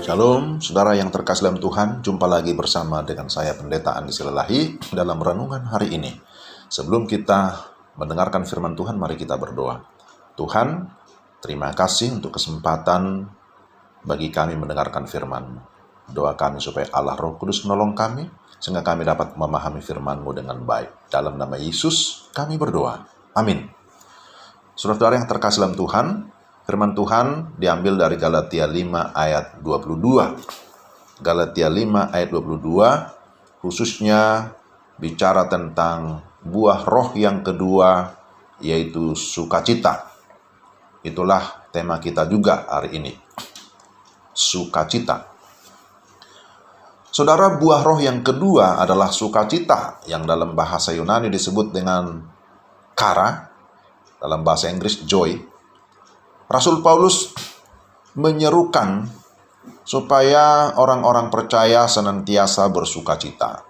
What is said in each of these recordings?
Shalom, saudara yang terkasih dalam Tuhan. Jumpa lagi bersama dengan saya Pendeta Andi Silalahi dalam renungan hari ini. Sebelum kita mendengarkan firman Tuhan, mari kita berdoa. Tuhan, terima kasih untuk kesempatan bagi kami mendengarkan firman-Mu. Doa kami supaya Allah Roh Kudus menolong kami, sehingga kami dapat memahami firman-Mu dengan baik. Dalam nama Yesus, kami berdoa. Amin. Saudara-saudara yang terkasih dalam Tuhan, firman Tuhan diambil dari Galatia 5 ayat 22. Galatia 5 ayat 22 khususnya bicara tentang buah roh yang kedua, yaitu sukacita. Itulah tema kita juga hari ini. Sukacita. Saudara, buah roh yang kedua adalah sukacita, yang dalam bahasa Yunani disebut dengan chara, dalam bahasa Inggris joy. Rasul Paulus menyerukan supaya orang-orang percaya senantiasa bersukacita.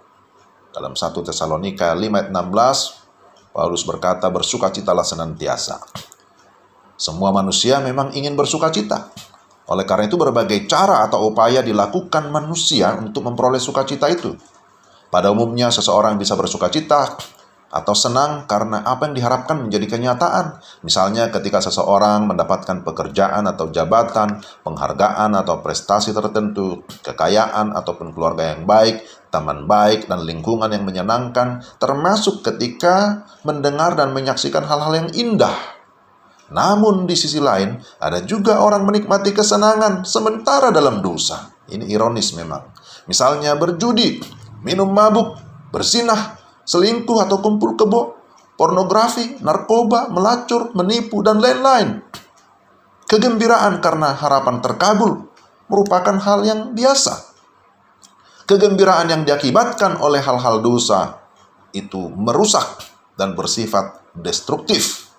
Dalam 1 Tesalonika 5 ayat 16, Paulus berkata, bersukacitalah senantiasa. Semua manusia memang ingin bersukacita. Oleh karena itu berbagai cara atau upaya dilakukan manusia untuk memperoleh sukacita itu. Pada umumnya seseorang bisa bersukacita atau senang karena apa yang diharapkan menjadi kenyataan. Misalnya ketika seseorang mendapatkan pekerjaan atau jabatan, penghargaan atau prestasi tertentu, kekayaan ataupun keluarga yang baik, teman baik, dan lingkungan yang menyenangkan, termasuk ketika mendengar dan menyaksikan hal-hal yang indah. Namun di sisi lain, ada juga orang menikmati kesenangan sementara dalam dosa. Ini ironis memang. Misalnya berjudi, minum mabuk, berzinah, selingkuh atau kumpul kebo, pornografi, narkoba, melacur, menipu, dan lain-lain. Kegembiraan karena harapan terkabul merupakan hal yang biasa. Kegembiraan yang diakibatkan oleh hal-hal dosa itu merusak dan bersifat destruktif.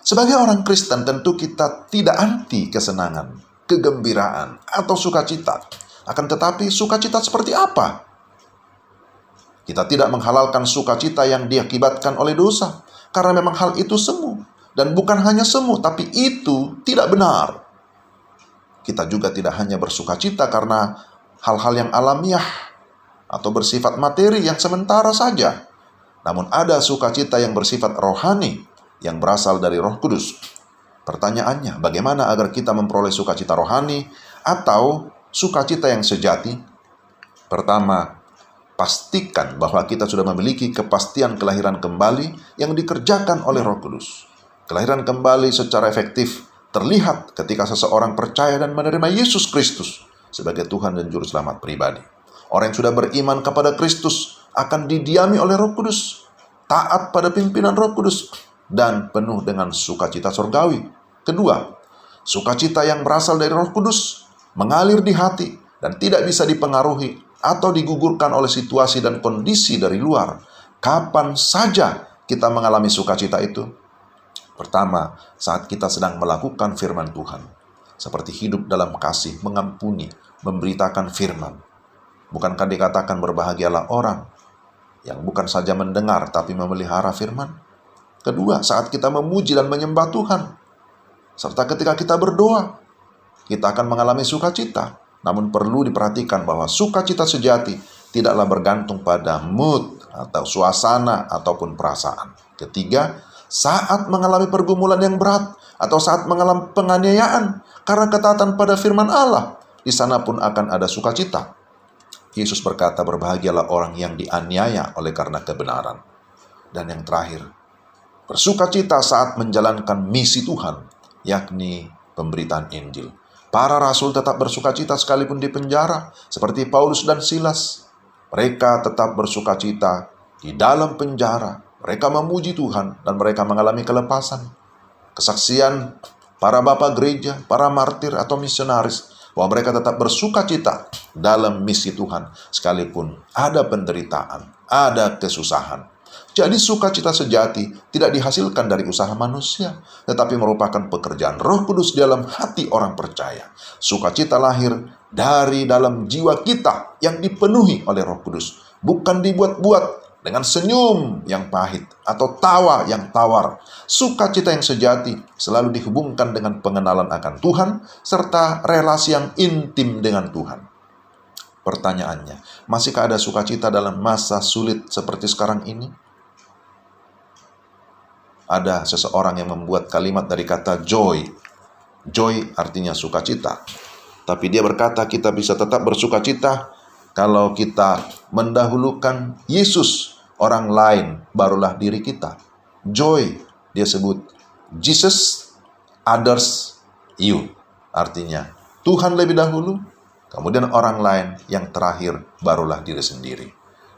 Sebagai orang Kristen tentu kita tidak anti kesenangan, kegembiraan, atau sukacita. Akan tetapi sukacita seperti apa? Kita tidak menghalalkan sukacita yang diakibatkan oleh dosa. Karena memang hal itu semu. Dan bukan hanya semu, tapi itu tidak benar. Kita juga tidak hanya bersukacita karena hal-hal yang alamiah atau bersifat materi yang sementara saja. Namun ada sukacita yang bersifat rohani yang berasal dari Roh Kudus. Pertanyaannya, bagaimana agar kita memperoleh sukacita rohani atau sukacita yang sejati? Pertama, pastikan bahwa kita sudah memiliki kepastian kelahiran kembali yang dikerjakan oleh Roh Kudus. Kelahiran kembali secara efektif terlihat ketika seseorang percaya dan menerima Yesus Kristus sebagai Tuhan dan Juru Selamat pribadi. Orang yang sudah beriman kepada Kristus akan didiami oleh Roh Kudus, taat pada pimpinan Roh Kudus, dan penuh dengan sukacita surgawi. Kedua, sukacita yang berasal dari Roh Kudus mengalir di hati dan tidak bisa dipengaruhi atau digugurkan oleh situasi dan kondisi dari luar. Kapan saja kita mengalami sukacita itu? Pertama, saat kita sedang melakukan firman Tuhan. Seperti hidup dalam kasih, mengampuni, memberitakan firman. Bukankah dikatakan berbahagialah orang yang bukan saja mendengar tapi memelihara firman? Kedua, saat kita memuji dan menyembah Tuhan. Serta ketika kita berdoa, kita akan mengalami sukacita. Namun perlu diperhatikan bahwa sukacita sejati tidaklah bergantung pada mood atau suasana ataupun perasaan. Ketiga, saat mengalami pergumulan yang berat atau saat mengalami penganiayaan karena ketaatan pada firman Allah, di sana pun akan ada sukacita. Yesus berkata, berbahagialah orang yang dianiaya oleh karena kebenaran. Dan yang terakhir, bersukacita saat menjalankan misi Tuhan, yakni pemberitaan Injil. Para rasul tetap bersukacita sekalipun di penjara, seperti Paulus dan Silas. Mereka tetap bersukacita di dalam penjara. Mereka memuji Tuhan dan mereka mengalami kelepasan. Kesaksian para bapak gereja, para martir atau misionaris, bahwa mereka tetap bersukacita dalam misi Tuhan, sekalipun ada penderitaan, ada kesusahan. Jadi sukacita sejati tidak dihasilkan dari usaha manusia, tetapi merupakan pekerjaan Roh Kudus dalam hati orang percaya. Sukacita lahir dari dalam jiwa kita yang dipenuhi oleh Roh Kudus. Bukan dibuat-buat, dengan senyum yang pahit atau tawa yang tawar. Sukacita yang sejati selalu dihubungkan dengan pengenalan akan Tuhan serta relasi yang intim dengan Tuhan. Pertanyaannya, masihkah ada sukacita dalam masa sulit seperti sekarang ini? Ada seseorang yang membuat kalimat dari kata joy. Joy artinya sukacita. Tapi dia berkata kita bisa tetap bersukacita kalau kita mendahulukan Yesus, orang lain, barulah diri kita. Joy, dia sebut Jesus, others, you. Artinya, Tuhan lebih dahulu, kemudian orang lain, yang terakhir, barulah diri sendiri.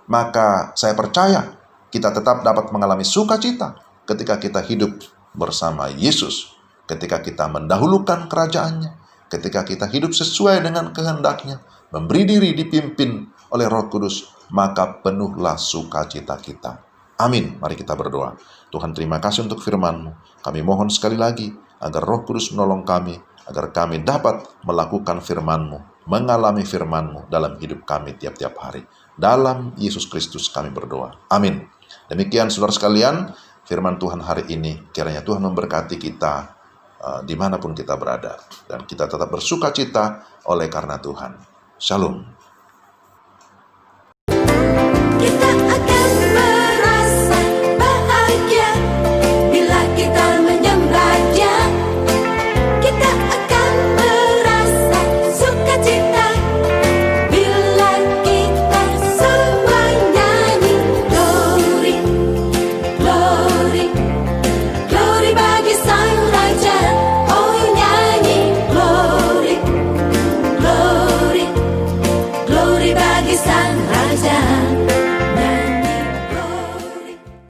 Maka saya percaya kita tetap dapat mengalami sukacita ketika kita hidup bersama Yesus, ketika kita mendahulukan kerajaannya, ketika kita hidup sesuai dengan kehendaknya, memberi diri dipimpin oleh Roh Kudus, maka penuhlah sukacita kita. Amin. Mari kita berdoa. Tuhan, terima kasih untuk firman-Mu. Kami mohon sekali lagi agar Roh Kudus menolong kami, agar kami dapat melakukan firman-Mu, mengalami firman-Mu dalam hidup kami tiap-tiap hari. Dalam Yesus Kristus kami berdoa. Amin. Demikian saudara sekalian, firman Tuhan hari ini. Kiranya Tuhan memberkati kita dimanapun kita berada. Dan kita tetap bersukacita oleh karena Tuhan. Shalom.